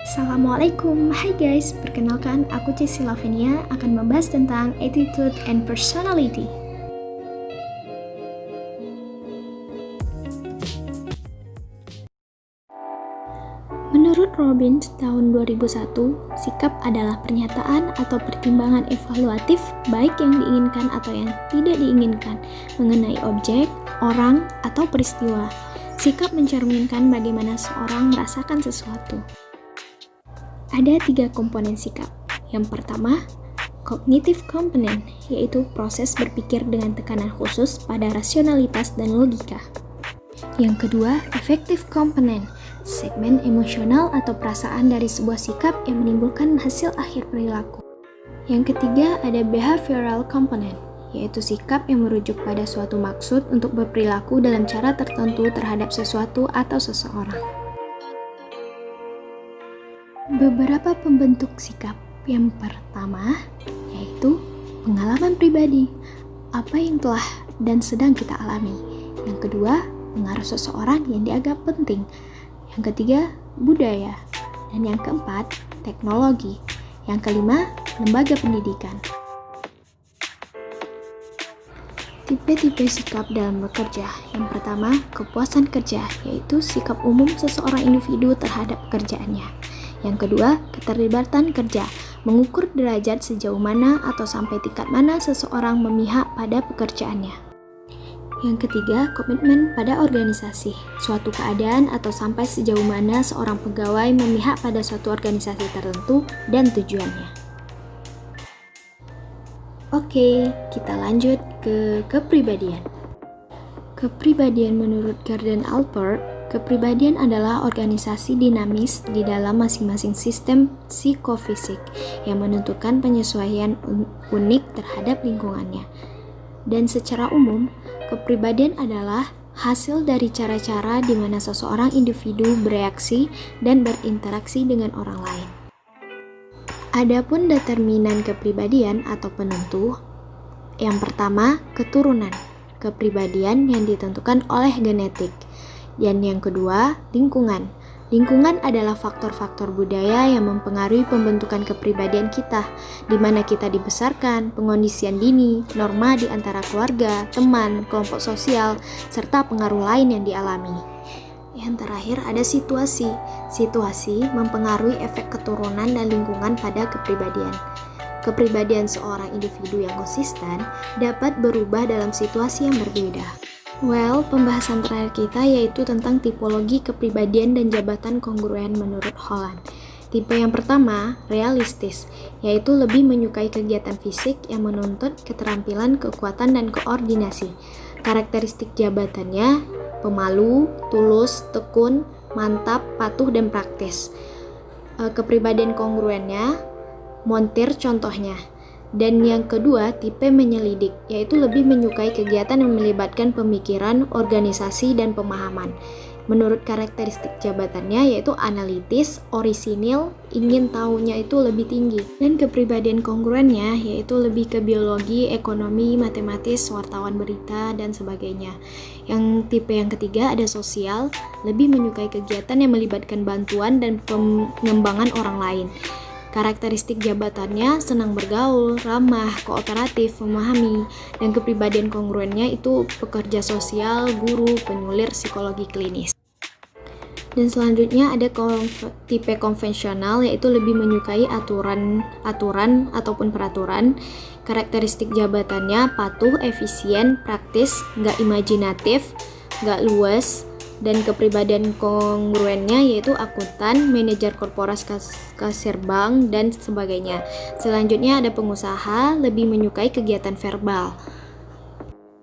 Assalamualaikum, hai guys, perkenalkan aku Ceci Lavenia akan membahas tentang attitude and personality. Menurut Robbins tahun 2001, sikap adalah pernyataan atau pertimbangan evaluatif baik yang diinginkan atau yang tidak diinginkan mengenai objek, orang, atau peristiwa. Sikap mencerminkan bagaimana seorang merasakan sesuatu. Ada 3 komponen sikap. Yang pertama, cognitive component, yaitu proses berpikir dengan tekanan khusus pada rasionalitas dan logika. Yang kedua, affective component, segmen emosional atau perasaan dari sebuah sikap yang menimbulkan hasil akhir perilaku. Yang ketiga, ada behavioral component, yaitu sikap yang merujuk pada suatu maksud untuk berperilaku dalam cara tertentu terhadap sesuatu atau seseorang. Beberapa pembentuk sikap. Yang pertama, yaitu pengalaman pribadi, apa yang telah dan sedang kita alami. Yang kedua, pengaruh seseorang yang dianggap penting. Yang ketiga, budaya. Dan yang keempat, teknologi. Yang kelima, lembaga pendidikan. Tipe-tipe sikap dalam bekerja. Yang pertama, kepuasan kerja, yaitu sikap umum seseorang individu terhadap pekerjaannya. Yang kedua, keterlibatan kerja, mengukur derajat sejauh mana atau sampai tingkat mana seseorang memihak pada pekerjaannya. Yang ketiga, komitmen pada organisasi, suatu keadaan atau sampai sejauh mana seorang pegawai memihak pada suatu organisasi tertentu dan tujuannya. Oke, kita lanjut ke kepribadian. Kepribadian menurut Gordon Allport, kepribadian adalah organisasi dinamis di dalam masing-masing sistem psikofisik yang menentukan penyesuaian unik terhadap lingkungannya. Dan secara umum, kepribadian adalah hasil dari cara-cara di mana seseorang individu bereaksi dan berinteraksi dengan orang lain. Adapun determinan kepribadian atau penentu, yang pertama, keturunan, kepribadian yang ditentukan oleh genetik. Dan yang kedua, lingkungan. Lingkungan adalah faktor-faktor budaya yang mempengaruhi pembentukan kepribadian kita, di mana kita dibesarkan, pengondisian dini, norma di antara keluarga, teman, kelompok sosial, serta pengaruh lain yang dialami. Yang terakhir ada situasi. Situasi mempengaruhi efek keturunan dan lingkungan pada kepribadian. Kepribadian seorang individu yang konsisten dapat berubah dalam situasi yang berbeda. Pembahasan terakhir kita yaitu tentang tipologi kepribadian dan jabatan kongruen menurut Holland. Tipe yang pertama, realistis, yaitu lebih menyukai kegiatan fisik yang menuntut keterampilan, kekuatan, dan koordinasi. Karakteristik jabatannya, pemalu, tulus, tekun, mantap, patuh, dan praktis. Kepribadian kongruennya, montir contohnya. Dan yang kedua, tipe menyelidik, yaitu lebih menyukai kegiatan yang melibatkan pemikiran, organisasi, dan pemahaman. Menurut karakteristik jabatannya yaitu analitis, orisinil, ingin tahunya itu lebih tinggi. Dan kepribadian kongruennya yaitu lebih ke biologi, ekonomi, matematis, wartawan berita, dan sebagainya. Yang tipe yang ketiga ada sosial, lebih menyukai kegiatan yang melibatkan bantuan dan pengembangan orang lain. Karakteristik jabatannya senang bergaul, ramah, kooperatif, memahami, dan kepribadian kongruennya itu pekerja sosial, guru, penyulir, psikologi klinis. Dan selanjutnya ada tipe konvensional yaitu lebih menyukai aturan ataupun peraturan. Karakteristik jabatannya patuh, efisien, praktis, nggak imajinatif, nggak luas. Dan kepribadian kongruennya yaitu akuntan, manajer korporasi, kasir bank, dan sebagainya. Selanjutnya ada pengusaha, lebih menyukai kegiatan verbal.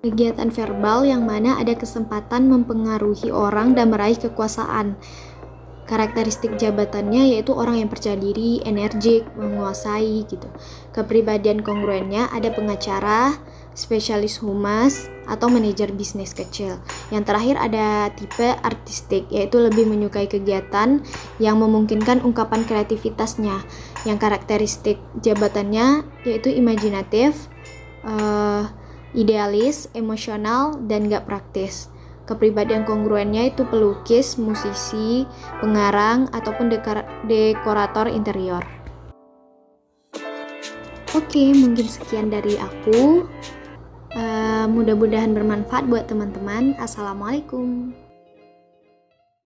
Kegiatan verbal yang mana ada kesempatan mempengaruhi orang dan meraih kekuasaan. Karakteristik jabatannya yaitu orang yang percaya diri, energik, menguasai gitu. Kepribadian kongruennya ada pengacara, spesialis humas, atau manajer bisnis kecil. Yang terakhir ada tipe artistik, yaitu lebih menyukai kegiatan yang memungkinkan ungkapan kreativitasnya. Yang karakteristik jabatannya yaitu imajinatif, idealis, emosional, dan gak praktis. Kepribadian kongruennya itu pelukis, musisi, pengarang, ataupun dekorator interior. Oke, mungkin sekian dari aku. Mudah-mudahan bermanfaat buat teman-teman. Assalamualaikum.